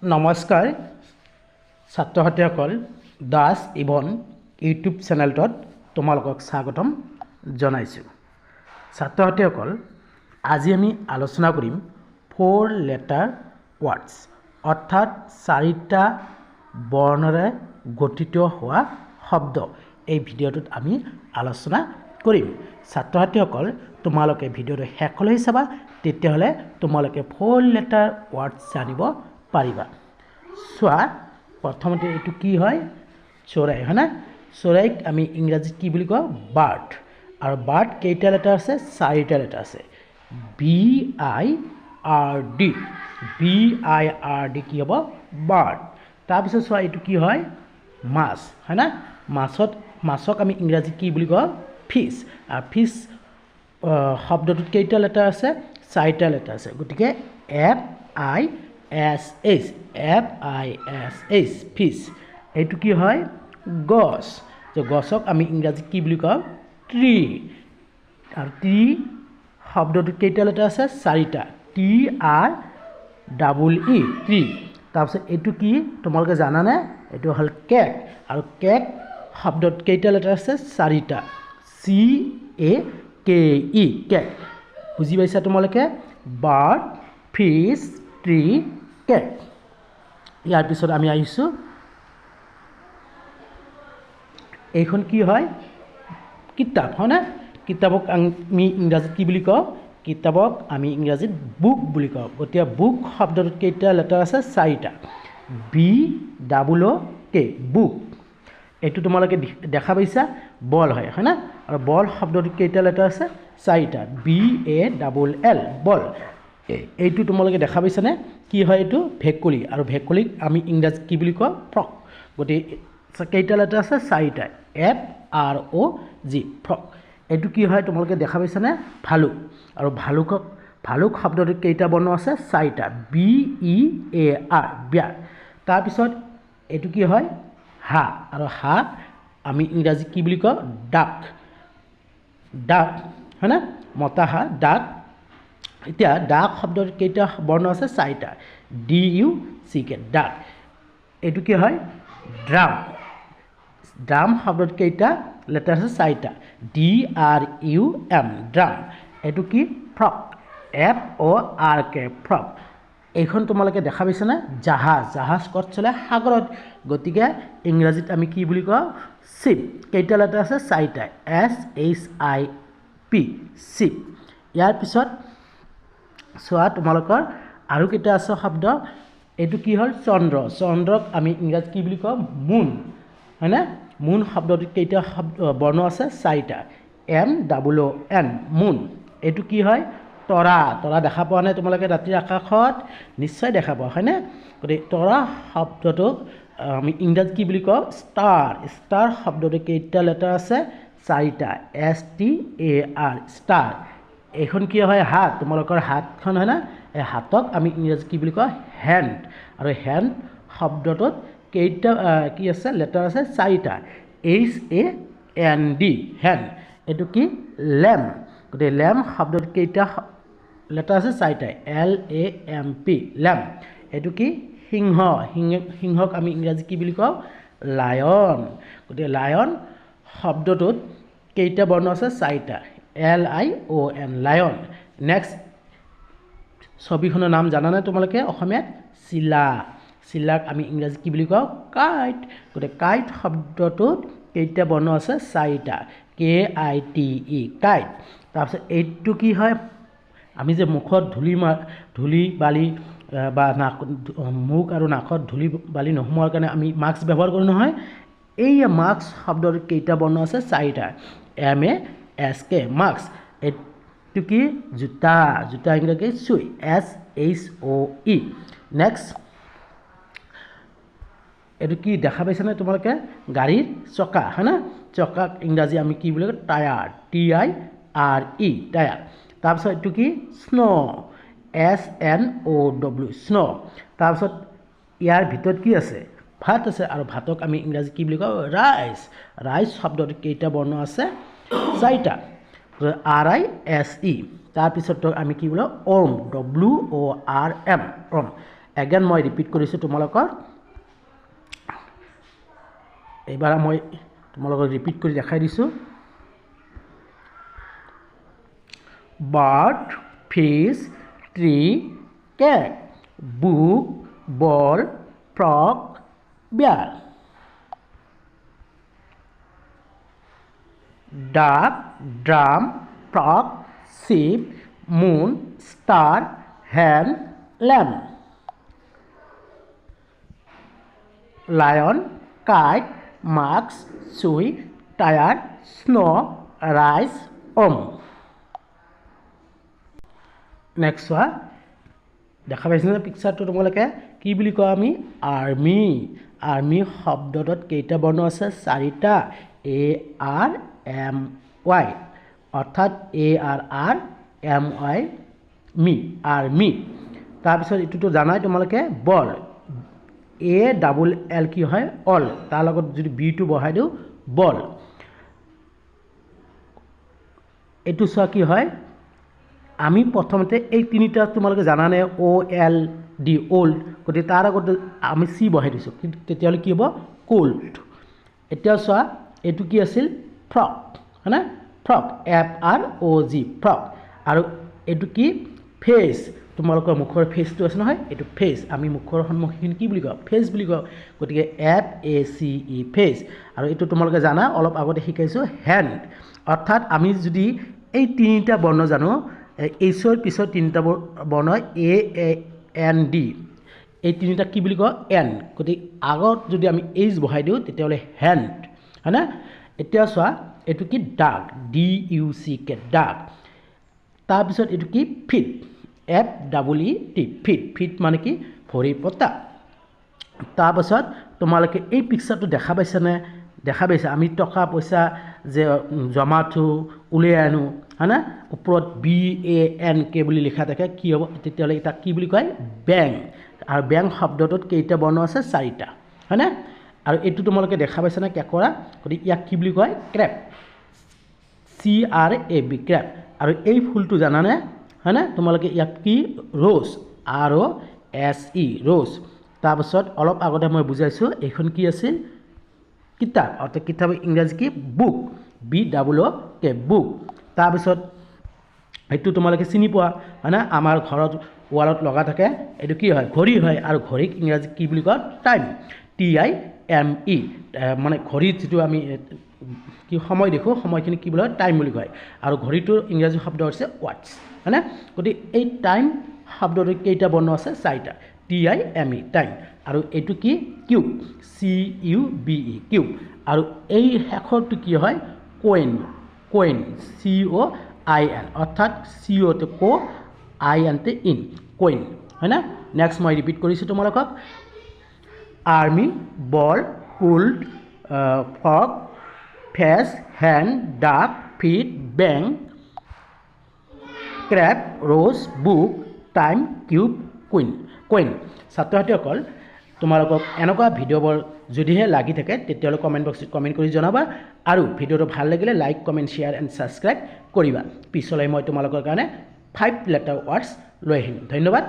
নমস্কাৰ ছাত্ৰ ছাত্ৰীসকল দাস ইভন ইউটিউব চেনেলটোত তোমালোকক স্বাগতম জনাইছোঁ। ছাত্ৰ ছাত্ৰীসকল আজি আমি আলোচনা কৰিম 4 লেটাৰ ওয়াৰ্ডস অৰ্থাৎ 4টা বৰ্ণৰে গঠিত হোৱা শব্দ। এই ভিডিঅ'টোত আমি আলোচনা কৰিম। ছাত্ৰ ছাত্ৰীসকল তোমালোকে ভিডিঅ'টো শেষলৈ চাবা, তেতিয়াহ'লে তোমালোকে 4 লেটাৰ ওয়াৰ্ডস জানিব পাৰিবা। চোৱা, প্ৰথমতে এইটো কি হয়? চৰাই, হয় না? চৰাইক আমি ইংৰাজীত কি বুলি কওঁ? বাৰ্ড। আৰু বাৰ্ড কেইটা লেটাৰ আছে? 4টা লেটাৰ আছে। BIRD, BIRD কি হ'ব? বাৰ্ড। তাৰপিছত চোৱা, এইটো কি হয়? মাছ, হয় না? মাছক আমি ইংৰাজীত কি বুলি কওঁ? ফিছ। আৰু ফিছ শব্দটোত কেইটা লেটাৰ আছে? 4টা লেটাৰ আছে। গতিকে FISH, ফিছ। এইটো কি হয়? গছ। যে গছক আমি ইংৰাজীত কি বুলি কওঁ? ট্ৰি। আৰু ট্ৰি শব্দটোত কেইটা লেটাৰ আছে? 4টা। TREE, tree. তাৰপিছত এইটো কি তোমালোকে জানানে? এইটো হ'ল কেক। আৰু কেক শব্দত কেইটা লেটাৰ আছে? 4টা। CAKE, cake. বুজি পাইছা তোমালোকে? Bird, fish, tree, cake. ইয়াৰ পিছত আমি আহিছোঁ, এইখন কি হয়? কিতাপ, হয় না? কিতাপক আমি ইংৰাজীত কি বুলি কওঁ? কিতাপক আমি ইংৰাজীত বুক বুলি কওঁ। গতিকে বুক শব্দটোত কেইটা লেটাৰ আছে? 4টা। BOOK, book. এইটো তোমালোকে দেখা পাইছা? বল হয়, হয় না? আৰু বল শব্দটোত কেইটা লেটাৰ আছে? 4টা। BALL, বল। এইটো তোমালোকে দেখা পাইছানে? কি হয় এইটো? ভেকুলী। আৰু ভেকুলীক আমি ইংৰাজীত কি বুলি কওঁ? ফ্ৰক। গতিকে কেইটা লেটাৰ আছে? 4টা। FROG, frock. এইটো কি হয় তোমালোকে দেখা পাইছানে? ভালুক। আৰু ভালুক শব্দটোত কেইটা বৰ্ণ আছে? 4টা। BEAR, বিয়াৰ। তাৰপিছত এইটো কি হয়? হাঁহ। আৰু হাঁহ আমি ইংৰাজীত কি বুলি কওঁ? ডাক। ডাক, হয় না? মতা হাঁহ, ডাক। এতিয়া ডাক শব্দটোত কেইটা বৰ্ণ আছে? 4টা। DUCK, ডাক। এইটো কি হয়? ড্ৰাম। ড্ৰাম শব্দত কেইটা লেটাৰ আছে? 4টা। DRUM, drum. এইটো কি? ফ্ৰক। FORK, frock. এইখন তোমালোকে দেখা পাইছানে? জাহাজ। জাহাজ ক'ত চলে? সাগৰত। গতিকে ইংৰাজীত আমি কি বুলি কওঁ? শ্বিপ। কেইটা লেটাৰ আছে? 4টা। SHIP, ship. ইয়াৰ পিছত চোৱা, তোমালোকৰ আৰু কেইটা আছে শব্দ? এইটো কি হ'ল? চন্দ্ৰ। চন্দ্ৰক আমি ইংৰাজীত কি বুলি কওঁ? মুন, হয়নে? মুন শব্দটোত কেইটা বৰ্ণ আছে? 4টা। MOON, মুন। এইটো কি হয়? তৰা। তৰা দেখা পোৱা নাই তোমালোকে ৰাতিৰ আকাশত? নিশ্চয় দেখা পোৱা, হয়নে? গতিকে তৰা শব্দটোক আমি ইংৰাজীত কি বুলি কওঁ? ষ্টাৰ। ষ্টাৰ শব্দটোত কেইটা লেটাৰ আছে? 4টা। STAR, star. এইখন কি হয়? হাত। তোমালোকৰ হাতখন, হয় না? এই হাতক আমি ইংৰাজীত কি বুলি কওঁ? হেণ্ড। আৰু হেণ্ড শব্দটোত কেইটা কি আছে? লেটাৰ আছে? 4টা। HAND, hand. এইটো কি? লেম্প। গতিকে লেম্প শব্দত কেইটা লেটাৰ আছে? 4টা। LAMP, lamp. এইটো কি? সিংহ। সিংহক আমি ইংৰাজীত কি বুলি কওঁ? লায়ন। গতিকে লায়ন শব্দটোত কেইটা বৰ্ণ আছে? 4টা। LION, lion. নেক্সট ছবিখনৰ নাম জানানে তোমালোকে? অসমীয়াত চিলা। চিলাক আমি ইংৰাজীত কি বুলি কওঁ? কাইট। গতিকে কাইট শব্দটোত কেইটা বৰ্ণ আছে? 4টা। KITE, kite. তাৰপিছত এইটো কি হয়? আমি যে মুখত ধূলি বালি বা মুখ আৰু নাকত ধূলি বালি নোসোমোৱাৰ কাৰণে আমি মাস্ক ব্যৱহাৰ কৰোঁ নহয়? এই মাস্ক শব্দটোত কেইটা বৰ্ণ আছে? 4টা। MASK, mask. এইটো কি? জোতা। জোতা ইংৰাজীত শুই। SHOE। নেক্সট এইটো কি দেখা পাইছানে তোমালোকে? গাড়ীৰ চকা, হয় না? চকাক ইংৰাজী আমি কি বুলি কওঁ? টায়াৰ। TIRE, tyre. তাৰপিছত এইটো কি? স্ন'। SNOW, snow'. তাৰপিছত ইয়াৰ ভিতৰত কি আছে? ভাত আছে। আৰু ভাতক আমি ইংৰাজীত কি বুলি কওঁ? ৰাইচ। ৰাইচ শব্দটোত কেইটা বৰ্ণ আছে? 4টা। RISE। তাৰপিছত আমি কি বোলো? ORM, WORM, ORM। এগেইন মই ৰিপিট কৰিছোঁ তোমালোকৰ এইবাৰ মই তোমালোকক ৰিপিট কৰি দেখাই দিছোঁ বাৰ্ড ফিছ ট্ৰী কেট বুক বল frog bear duck drum frog sheep moon star hen lamb lion kite mouse sui tire snow rice next one দেখা পাইছে না পিকচাৰটো তোমালোকে কি বুলি কয় আমি আৰ্মি আৰ্মি শব্দটোত কেইটা বৰ্ণ আছে চাৰিটা এ আৰ এম ওয়াই অৰ্থাৎ A R R M Y মি আৰ্মি তাৰপিছত এটোটো জানাই তোমালোকে বল এ ডাবল এল কি হয় অল তাৰ লগত যদি বি টো বহাই দিও বল এটো সা কি হয় আমি প্ৰথমতে এই তিনিটা তোমালোকে জানানে ও এল ডি ওল্ড গতি তাৰ আগত আমি সি বহাই দিছো কিন্তু তেতিয়ালে কি হ'ব কোল্ড এতিয়া চোৱা এটো কি আছিল ফ্ৰক হয়না ফ্ৰক এফ আৰ ও জি ফ্ৰক আৰু এটো কি ফেস তোমালোকৰ মুখৰ ফেসটো আছে নহয় এটো ফেস আমি মুখৰ সন্মুখীন কি বুলি কওঁ ফেস বুলি কওঁ গতিকে F A C E face আৰু এটো তোমালোকে জানা অলপ আগতে শিকাইছো হ্যান্ড অৰ্থাৎ আমি যদি এই তিনিটা বৰ্ণ জানো এইচৰ পিছত তিনিটা বৰ্ণ এ এন ডি এই তিনিটা কি বুলি কয় এন গতি আগত যদি আমি এইচ বহাই দিও তেতিয়ালে হ্যান্ড হয়না এতিয়া চোৱা এটো কি ডাক ডি ইউ সি কে ডাক তাৰ পিছত এটো কি feet F double E T feet feet মানে কি ভৰি পতা তাৰ পিছত তোমালোকে এই পিকচাৰটো দেখা পাইছানে দেখা পাইছা আমি টকা পইচা যে জমা থো উলিয়াই আনো হয়না ওপৰত বি এ এন কে বুলি লিখা থাকে কি হ'ব তেতিয়ালে এটা কি বুলি কয় বেংক আৰু বেংক শব্দটোত কেইটা বৰ্ণ আছে চাৰিটা হয়না আৰু এটো তোমালোকে দেখা পাইছানে কেকৰা গতি ইয়াক কি বুলি কয় crepe C R A B crepe আৰু এই ফুলটো জানানে হয়না তোমালোকে ইয়াক কি ৰোজ আৰ ও এস ই ৰোজ তাৰপিছত অলপ আগতে মই বুজাইছো এইখন কি আছিল কিতাপ অৰ্থাৎ কিতাপ ইংৰাজী কি বুক বি ডাবল ও কে বুক তাৰপিছত এইটো তোমালোকে চিনি পোৱা হয়না আমাৰ ঘৰত ওয়ালত লগা থাকে এইটো কি হয় ঘড়ী হয় আৰু ঘড়ীক ইংৰাজী কি বুলি কয় time T I M E মানে ঘড়ীত যেটো আমি কি সময় দেখো সময়খিনি কি বুলি টাইম বুলি কয় আৰু ঘড়ীটোৰ ইংৰাজী শব্দ হৈছে ওয়াটস হয়না গতি এই টাইম শব্দটো কেইটা বৰ্ণ আছে চাৰিটা T I M E time আৰু এটো কি cube C U B E cube আৰু এই শেষৰটো কি হয় coin coin C O I N অৰ্থাৎ সি ও তে কো আই এন তে ইন কোইন হয়না নেক্সট মই ৰিপিট কৰিছো তোমালোকক army ball cold frog face hand duck feet bank crab rose book time cube queen queen ছাত্ৰছাত্ৰীসকল তোমালোকক এনেকুৱা ভিডিঅ'বোৰ যদিহে লাগি থাকে তেতিয়ালে কমেন্ট বক্সত কমেন্ট কৰি জনাবা আৰু ভিডিঅ'টো ভাল লাগিলে like comment share and subscribe কৰিবা পিছলৈ মই তোমালোকৰ কাৰণে 5 লেটাৰ ওয়াৰ্ডছ লৈ আহিম ধন্যবাদ।